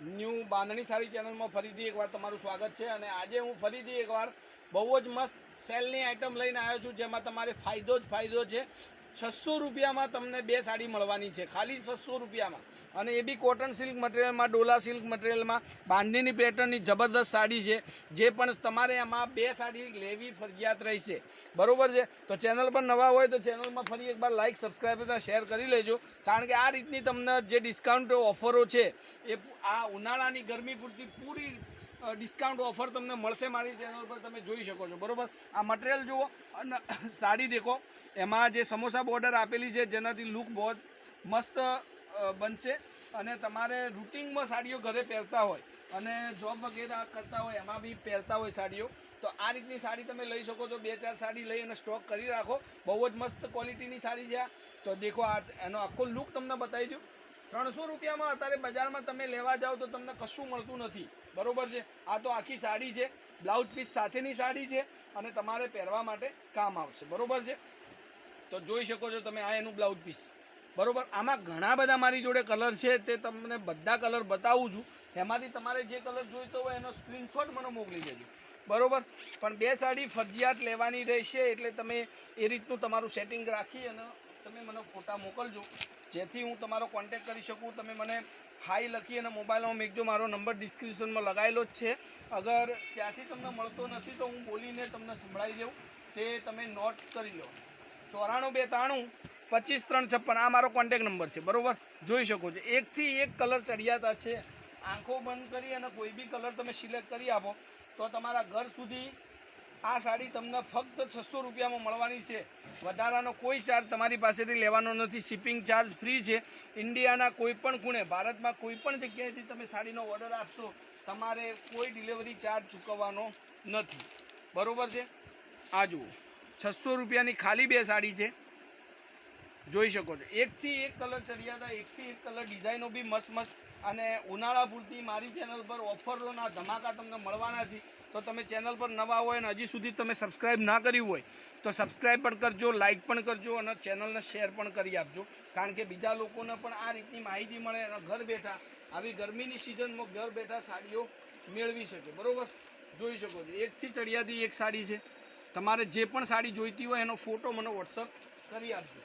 New બાંધણી સાડી ચેનલમાં ફરીથી એકવાર તમારું સ્વાગત છે। અને આજે હું ફરીથી એકવાર બહુ જ મસ્ત સેલની આઇટમ લઈને આવ્યો છું, જેમાં તમારે ફાયદો જ ફાયદો છે। 600 રૂપિયામાં તમને બે સાડી મળવાની છે, ખાલી 600 રૂપિયામાં, અને એ બી કોટન સિલ્ક મટીરિયલમાં, ડોલા સિલ્ક મટીરિયલમાં બાંધણીની પેટર્નની જબરદસ્ત સાડી છે, જે પણ તમારે એમાં બે સાડી લેવી ફરજિયાત રહેશે, બરાબર છે। તો ચેનલ પર નવા હોય તો ચેનલમાં ફરી એકવાર લાઇક, સબસ્ક્રાઈબ અને શેર કરી લેજો, કારણ કે આ રીતની તમને જે ડિસ્કાઉન્ટ ઓફરો છે એ આ ઉનાળાની ગરમી પૂરતી પૂરી ડિસ્કાઉન્ટ ઓફર તમને મળશે મારી ચેનલ પર, તમે જોઈ શકો છો, બરાબર। આ મટીરિયલ જુઓ અને સાડી દેખો, એમાં જે સમોસા બોર્ડર આપેલી છે, જેનાથી લુક બહુ મસ્ત બનશે, અને તમારે રૂટિનમાં સાડીઓ ઘરે પહેરતા હોય અને જોબ વગેરે કરતા હોય એમાં બી પહેરતા હોય સાડીઓ, તો આ રીતની સાડી તમે લઈ શકો છો। 2-4 સાડી લઈ અને સ્ટોક કરી રાખો, બહુ જ મસ્ત ક્વોલિટીની સાડી છે। તો દેખો, આ એનો આખો લુક તમને બતાવી દઉં। 300 રૂપિયામાં અત્યારે બજારમાં તમે લેવા જાઓ તો તમને કશું મળતું નથી, બરાબર છે। આ તો આખી સાડી છે, બ્લાઉઝ પીસ સાથેની સાડી છે, અને તમારે પહેરવા માટે કામ આવશે, બરાબર છે। તો જોઈ શકો છો તમે, આ એનું બ્લાઉઝ પીસ, બરાબર। આમાં ઘણા બધા મારી જોડે કલર છે, તે તમને બધા કલર બતાવું છું, એમાંથી તમારે જે કલર જોઈતો હોય એનો સ્ક્રીનશોટ મને મોકલી દેજો, બરાબર। પણ બે સાડી ફરજિયાત લેવાની રહેશે, એટલે તમે એ રીતનું તમારું સેટિંગ રાખી અને તમે મને ફોટા મોકલજો, જેથી હું તમારો કોન્ટેક્ટ કરી શકું। તમે મને હાઈ લખી અને મોબાઈલમાં મેકજો, મારો નંબર ડિસ્ક્રિપ્શનમાં લગાવેલો જ છે। અગર ત્યાંથી તમને મળતો નથી તો હું બોલીને તમને સંભળાવી દઉં, તે તમે નોટ કરી લો। 94 293 25 356 આ મારો કોન્ટેક્ટ નંબર છે, બરાબર। જોઈ શકો છો, એકથી એક કલર ચડિયાતા છે। આંખો બંધ કરી અને કોઈ બી કલર તમે સિલેક્ટ કરી આપો તો તમારા ઘર સુધી આ સાડી તમને ફક્ત 600 રૂપિયામાં મળવાની છે। વધારાનો કોઈ ચાર્જ તમારી પાસેથી લેવાનો નથી, શિપિંગ ચાર્જ ફ્રી છે। ઇન્ડિયાના કોઈ પણ ખૂણે, ભારતમાં કોઈ પણ જગ્યાએથી તમે સાડીનો ઓર્ડર આપશો, તમારે કોઈ ડિલિવરી ચાર્જ ચૂકવવાનો નથી, બરાબર છે। આ જુઓ, 600 રૂપિયાની ખાલી બે સાડી છે, જોઈ શકો છો, એકથી એક કલર ચડિયાતા, એકથી એક કલર ડિઝાઇનો બી મસ્ત મસ્ત, અને ઉનાળા પૂરતી મારી ચેનલ પર ઓફરોના ધમાકા તમને મળવાના છે। તો તમે ચેનલ પર નવા હોય અને હજી સુધી તમે સબસ્ક્રાઈબ ના કર્યું હોય તો સબસ્ક્રાઈબ પણ કરજો, લાઇક પણ કરજો, અને ચેનલને શેર પણ કરી આપજો, કારણ કે બીજા લોકોને પણ આ રીતની માહિતી મળે અને ઘર બેઠા આવી ગરમીની સિઝનમાં ઘર બેઠા સાડીઓ મેળવી શકે, બરાબર। જોઈ શકો છો, એકથી ચડિયાતી એક સાડી છે, તમારે જે પણ સાડી જોઈતી હોય એનો ફોટો મને વોટ્સઅપ કરી આપજો।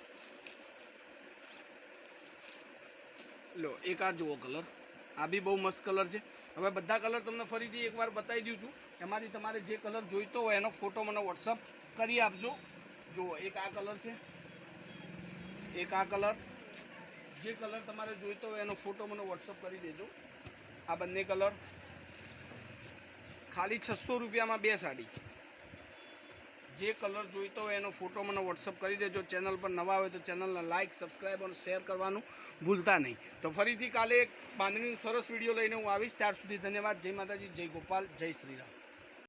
લો, એક આ જુઓ કલર, આ બી બહુ મસ્ત કલર છે। હવે બધા કલર તમને ફરીથી એકવાર બતાવી દઉં છું, એમાંથી તમારે જે કલર જોઈતો હોય એનો ફોટો મને વોટ્સઅપ કરી આપજો। જુઓ, એક આ કલર છે, એક આ કલર, જે કલર તમારે જોઈતો હોય એનો ફોટો મને વોટ્સઅપ કરી દેજો। આ બંને કલર, ખાલી 600 રૂપિયામાં બે સાડી, જે કલર જોઈતો હોય એનો ફોટો મને વોટ્સઅપ કરી દેજો। ચેનલ પર નવા હોય તો ચેનલને લાઇક, સબસ્ક્રાઈબ અને શેર કરવાનું ભૂલતા નહીં। તો ફરીથી કાલે એક બાંધણીનો સરસ વિડીયો લઈને હું આવીશ, ત્યાર સુધી ધન્યવાદ। જય માતાજી, જય ગોપાલ, જય શ્રી રામ।